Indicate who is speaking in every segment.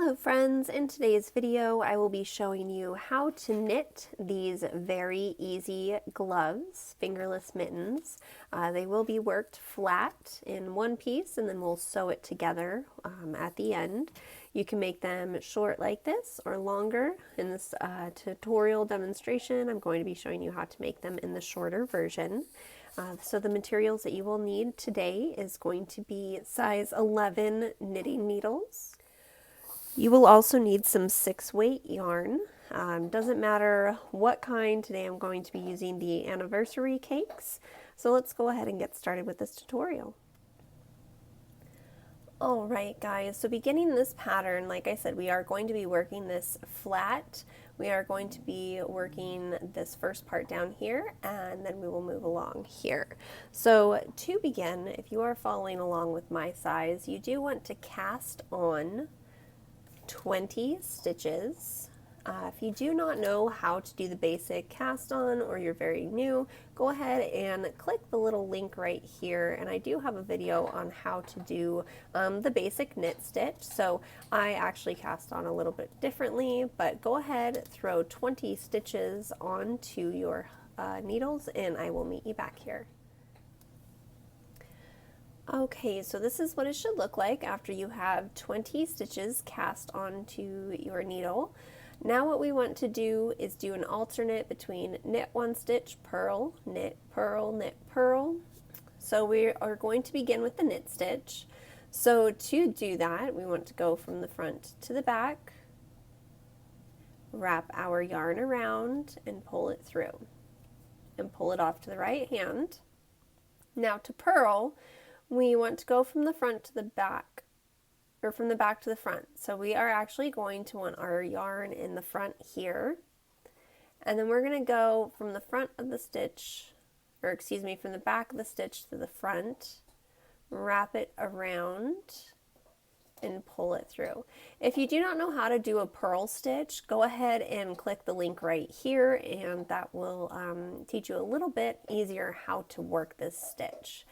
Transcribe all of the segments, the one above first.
Speaker 1: Hello friends, in today's video I will be showing you how to knit these very easy gloves, fingerless mittens. They will be worked flat in one piece and then we'll sew it together at the end. You can make them short like this or longer. In this tutorial demonstration I'm going to be showing you how to make them in the shorter version. So the materials that you will need today is going to be size 11 knitting needles. You will also need some 6-weight yarn. Doesn't matter what kind. Today I'm going to be using the anniversary cakes. So let's go ahead and get started with this tutorial. Alright guys, so beginning this pattern, like I said, we are going to be working this flat. We are going to be working this first part down here and then we will move along here. So to begin, if you are following along with my size, you do want to cast on 20 stitches. If you do not know how to do the basic cast on or you're very new, go ahead and click the little link right here, and I do have a video on how to do the basic knit stitch. So I actually cast on a little bit differently, but go ahead, throw 20 stitches onto your needles and I will meet you back here. Okay, so this is what it should look like after you have 20 stitches cast onto your needle. Now what we want to do is do an alternate between knit one stitch, purl, knit, purl, knit, purl. So we are going to begin with the knit stitch. So to do that, we want to go from the front to the back, wrap our yarn around and pull it through, and pull it off to the right hand. Now to purl, we want to go from the front to the back, or from the back to the front. So we are actually going to want our yarn in the front here. And then we're going to go from the front of the stitch, or excuse me, from the back of the stitch to the front, wrap it around, and pull it through. If you do not know how to do a purl stitch, go ahead and click the link right here, and that will teach you a little bit easier how to work this stitch.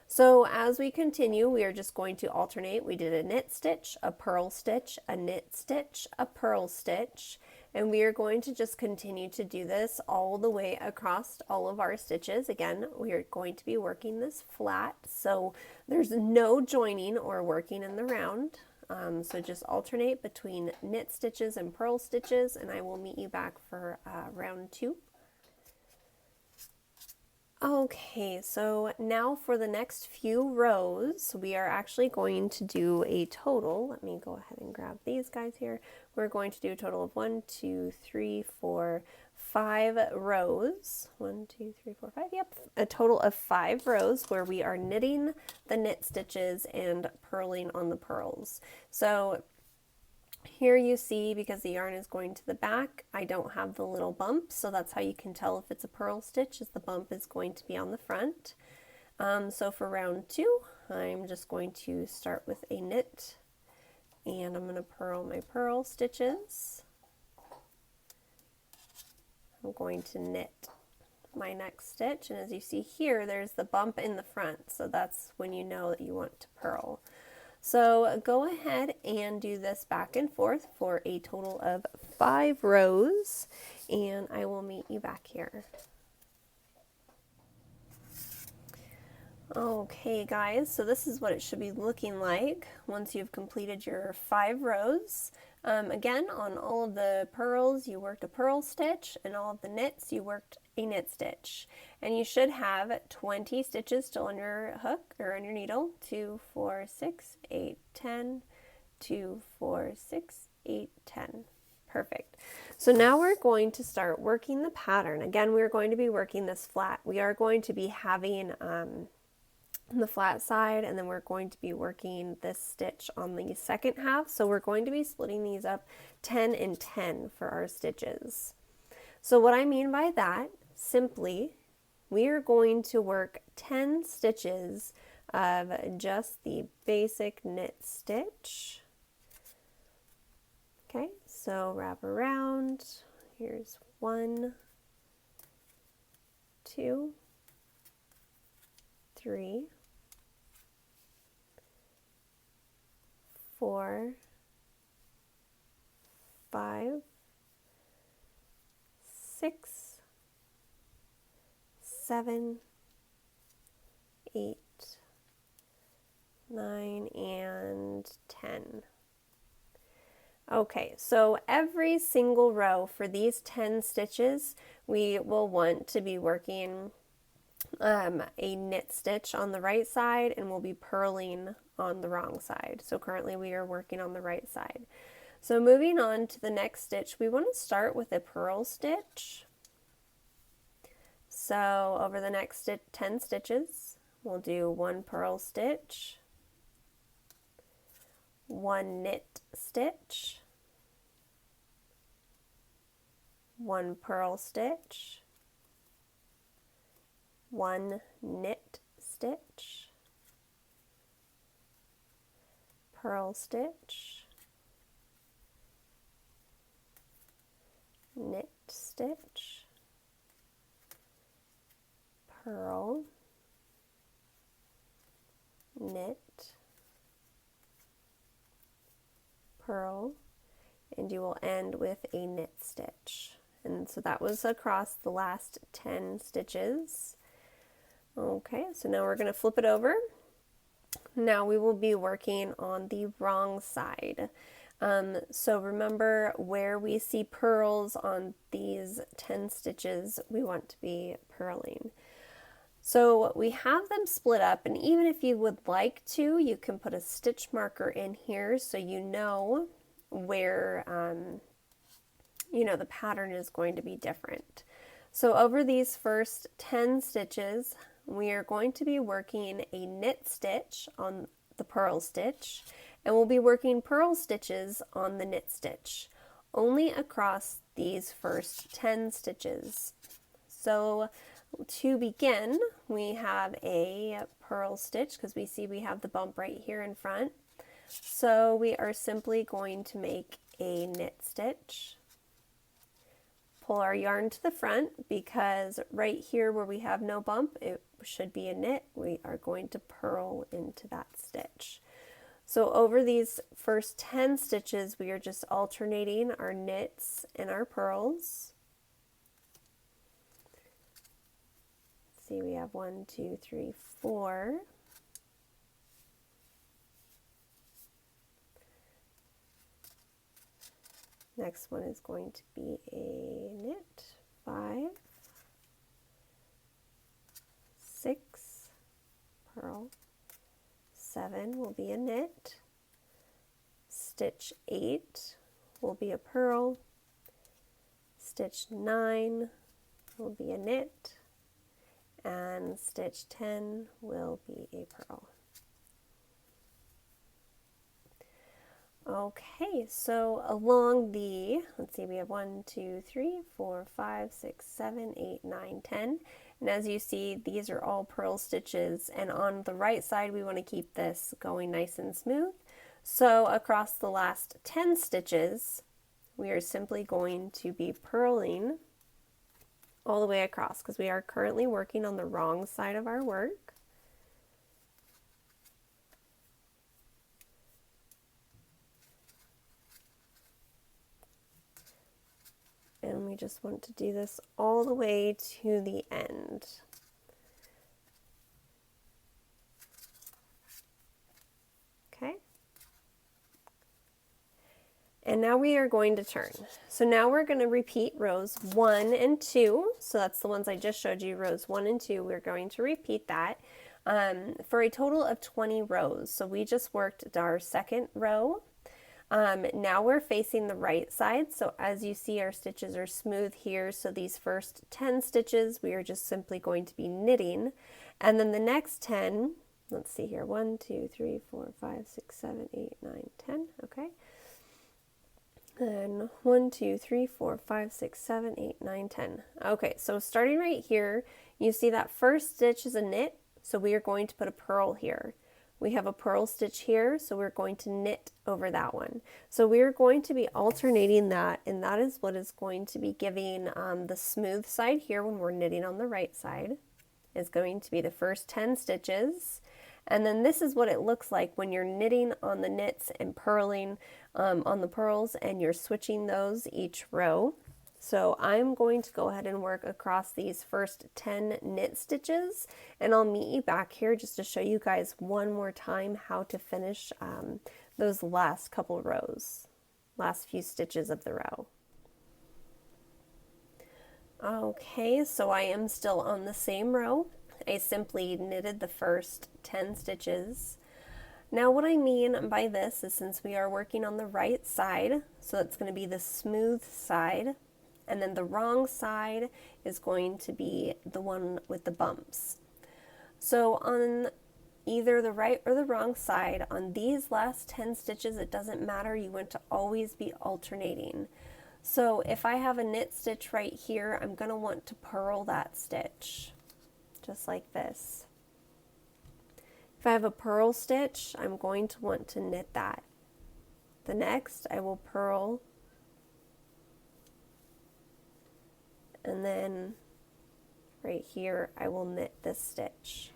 Speaker 1: So as we continue, we are just going to alternate. We did a knit stitch, a purl stitch, a knit stitch, a purl stitch, and we are going to just continue to do this all the way across all of our stitches. Again, we are going to be working this flat, so there's no joining or working in the round. So just alternate between knit stitches and purl stitches, and I will meet you back for round 2. Okay, so now for the next few rows, we are actually going to do a total. Let me go ahead and grab these guys here. We're going to do a total of 1, 2, 3, 4, 5 rows. 1, 2, 3, 4, 5. Yep, a total of 5 rows where we are knitting the knit stitches and purling on the purls. So here you see, because the yarn is going to the back, I don't have the little bump, so that's how you can tell if it's a purl stitch, is the bump is going to be on the front. So for round 2, I'm just going to start with a knit, and I'm going to purl my purl stitches. I'm going to knit my next stitch, and as you see here, there's the bump in the front, so that's when you know that you want to purl. So go ahead and do this back and forth for a total of 5 rows, and I will meet you back here. Okay guys, so this is what it should be looking like once you've completed your 5 rows. Again, on all of the purls you worked a purl stitch, and all of the knits you worked a knit stitch. And you should have 20 stitches still on your hook or on your needle. 2, 4, 6, 8, 10, 2, 4, 6, 8, 10. Perfect. So now we're going to start working the pattern. Again, we're going to be working this flat. We are going to be having the flat side, and then we're going to be working this stitch on the second half. So we're going to be splitting these up 10 and 10 for our stitches. So what I mean by that, simply, we are going to work 10 stitches of just the basic knit stitch. Okay, so wrap around. Here's 1, 2, 3, 4, 5, 6, 7, 8, 9, and 10. Okay, so every single row for these 10 stitches, we will want to be working a knit stitch on the right side, and we'll be purling on the wrong side. So currently we are working on the right side. So moving on to the next stitch, we want to start with a purl stitch. So over the next 10 stitches, we'll do 1 purl stitch, 1 knit stitch, 1 purl stitch, 1 knit stitch, purl stitch, knit stitch, purl, knit, purl, and you will end with a knit stitch. And so that was across the last 10 stitches. Okay, so now we're going to flip it over. Now we will be working on the wrong side. So remember, where we see purls on these 10 stitches, we want to be purling. So we have them split up, and even if you would like to, you can put a stitch marker in here so you know where the pattern is going to be different. So over these first 10 stitches, we are going to be working a knit stitch on the purl stitch, and we'll be working purl stitches on the knit stitch, only across these first 10 stitches. So to begin, we have a purl stitch because we see we have the bump right here in front. So we are simply going to make a knit stitch, pull our yarn to the front, because right here where we have no bump, it should be a knit. We are going to purl into that stitch. So over these first 10 stitches, we are just alternating our knits and our purls. Let's see, we have 1, 2, 3, 4. Next one is going to be a knit, 5, 6, purl, 7 will be a knit, stitch 8 will be a purl, stitch 9 will be a knit, and stitch 10 will be a purl. Okay, so along the, let's see, we have 1, 2, 3, 4, 5, 6, 7, 8, 9, 10. And as you see, these are all purl stitches, and on the right side, we want to keep this going nice and smooth. So across the last 10 stitches, we are simply going to be purling all the way across because we are currently working on the wrong side of our work. And we just want to do this all the way to the end. Okay. And now we are going to turn. So now we're going to repeat rows 1 and 2. So that's the ones I just showed you, rows 1 and 2. We're going to repeat that for a total of 20 rows. So we just worked our second row. Now we're facing the right side, so as you see, our stitches are smooth here, so these first 10 stitches we are just simply going to be knitting, and then the next 10, let's see here, 1, 2, 3, 4, 5, 6, 7, 8, 9, 10, okay, and 1, 2, 3, 4, 5, 6, 7, 8, 9, 10. Okay, so starting right here, you see that first stitch is a knit, so we are going to put a purl here. We have a purl stitch here, so we're going to knit over that one. So we're going to be alternating that, and that is what is going to be giving the smooth side here when we're knitting on the right side, is going to be the first 10 stitches. And then this is what it looks like when you're knitting on the knits and purling on the purls, and you're switching those each row. So I'm going to go ahead and work across these first 10 knit stitches, and I'll meet you back here just to show you guys one more time how to finish those last couple rows, last few stitches of the row. Okay, so I am still on the same row. I simply knitted the first 10 stitches. Now what I mean by this is, since we are working on the right side, so it's going to be the smooth side, and then the wrong side is going to be the one with the bumps. So on either the right or the wrong side, on these last 10 stitches, it doesn't matter, you want to always be alternating. So if I have a knit stitch right here, I'm going to want to purl that stitch, just like this. If I have a purl stitch, I'm going to want to knit that. The next, I will purl, and then right here, I will knit this stitch.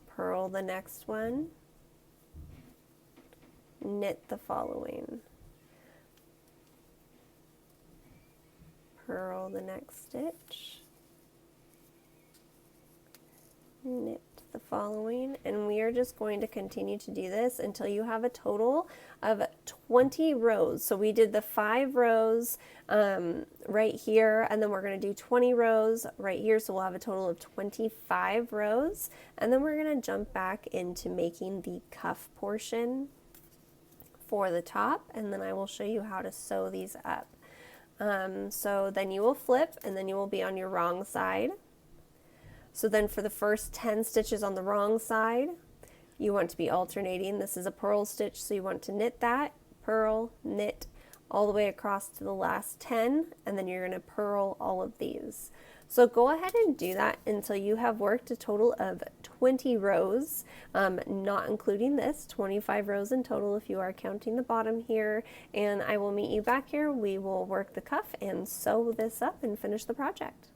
Speaker 1: Purl the next one, knit the following. Purl the next stitch, knit the following, and we are just going to continue to do this until you have a total of 20 rows. So we did the 5 rows right here, and then we're going to do 20 rows right here, so we'll have a total of 25 rows, and then we're going to jump back into making the cuff portion for the top, and then I will show you how to sew these up. So then you will flip, and then you will be on your wrong side. So then for the first 10 stitches on the wrong side, you want to be alternating. This is a purl stitch, so you want to knit that, purl, knit, all the way across to the last 10, and then you're going to purl all of these. So go ahead and do that until you have worked a total of 20 rows, not including this, 25 rows in total if you are counting the bottom here, and I will meet you back here. We will work the cuff and sew this up and finish the project.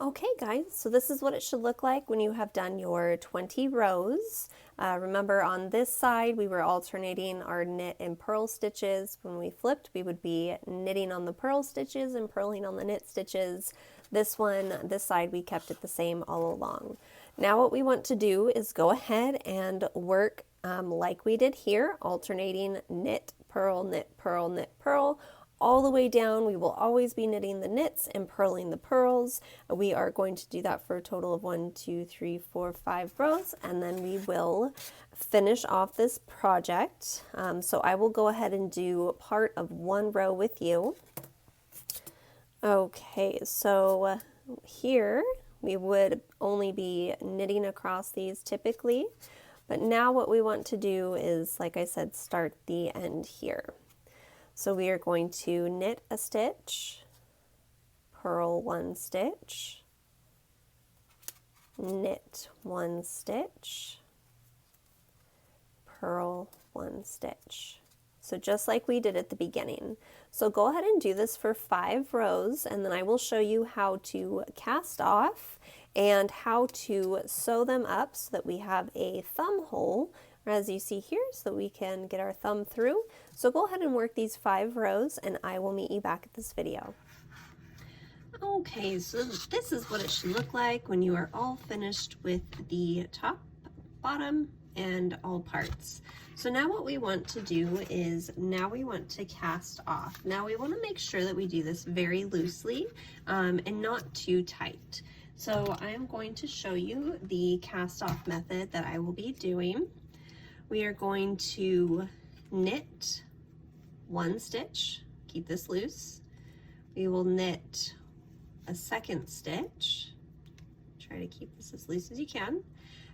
Speaker 1: Okay guys, so this is what it should look like when you have done your 20 rows. Remember, on this side we were alternating our knit and purl stitches. When we flipped, we would be knitting on the purl stitches and purling on the knit stitches. This side, we kept it the same all along. Now what we want to do is go ahead and work like we did here, alternating knit, purl, knit, purl, knit, purl, all the way down. We will always be knitting the knits and purling the purls. We are going to do that for a total of 1, 2, 3, 4, 5 rows, and then we will finish off this project. So I will go ahead and do part of one row with you. Okay, so here we would only be knitting across these typically, but now what we want to do is, like I said, start the end here. So we are going to knit a stitch, purl 1 stitch, knit 1 stitch, purl 1 stitch. So just like we did at the beginning. So go ahead and do this for 5 rows, and then I will show you how to cast off and how to sew them up so that we have a thumb hole, as you see here, so that we can get our thumb through. So go ahead and work these 5 rows, and I will meet you back at this video. Okay, so this is what it should look like when you are all finished with the top, bottom, and all parts. So now what we want to do is, now we want to cast off. Now we want to make sure that we do this very loosely and not too tight. So I am going to show you the cast off method that I will be doing. We are going to knit 1 stitch, keep this loose. We will knit a 2nd stitch, try to keep this as loose as you can,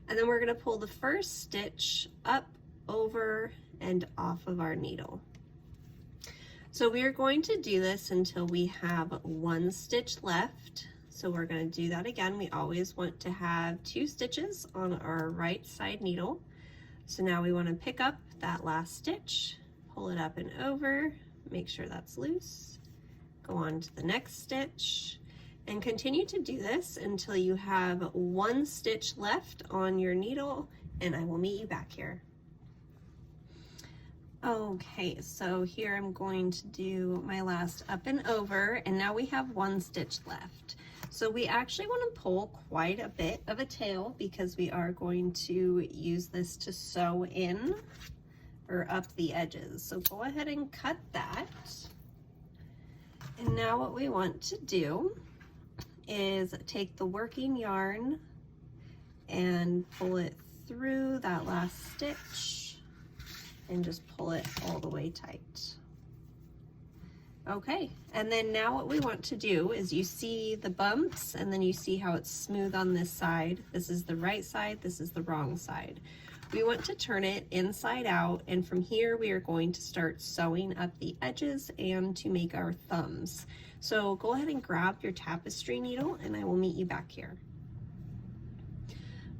Speaker 1: and then we're going to pull the 1st stitch up, over, and off of our needle. So we are going to do this until we have 1 stitch left. So we're going to do that again. We always want to have 2 stitches on our right side needle. So now we want to pick up that last stitch, pull it up and over, make sure that's loose, go on to the next stitch, And continue to do this until you have 1 stitch left on your needle, and I will meet you back here. Okay, so here I'm going to do my last up and over, and now we have 1 stitch left. So we actually want to pull quite a bit of a tail because we are going to use this to sew in or up the edges. So go ahead and cut that. And now what we want to do is take the working yarn and pull it through that last stitch and just pull it all the way tight. Okay, and then now what we want to do is, you see the bumps and then you see how it's smooth on this side. This is the right side, this is the wrong side. We want to turn it inside out, and from here we are going to start sewing up the edges and to make our thumbs. So go ahead and grab your tapestry needle and I will meet you back here.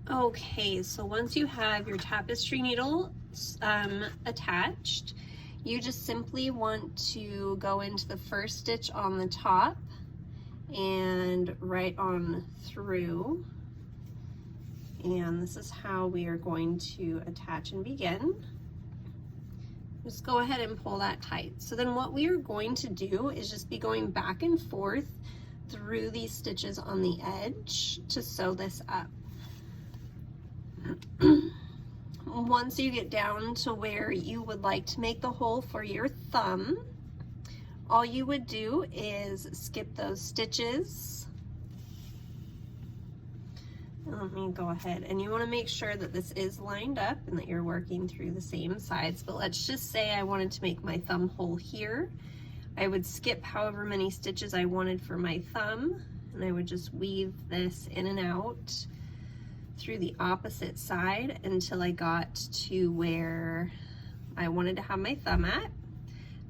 Speaker 1: Okay, so once you have your tapestry needle attached, you just simply want to go into the first stitch on the top and right on through. And this is how we are going to attach and begin. Just go ahead and pull that tight. So then what we are going to do is just be going back and forth through these stitches on the edge to sew this up. Once you get down to where you would like to make the hole for your thumb, all you would do is skip those stitches. Let me go ahead, and you want to make sure that this is lined up and that you're working through the same sides. But let's just say I wanted to make my thumb hole here. I would skip however many stitches I wanted for my thumb, and I would just weave this in and out through the opposite side until I got to where I wanted to have my thumb at.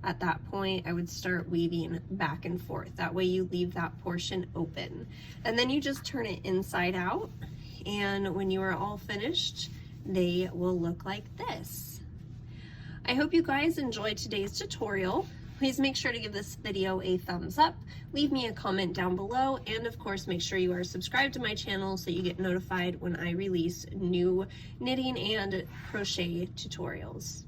Speaker 1: At that point, I would start weaving back and forth. That way you leave that portion open. And then you just turn it inside out, and when you are all finished, they will look like this. I hope you guys enjoyed today's tutorial. Please make sure to give this video a thumbs up, leave me a comment down below, and of course make sure you are subscribed to my channel so you get notified when I release new knitting and crochet tutorials.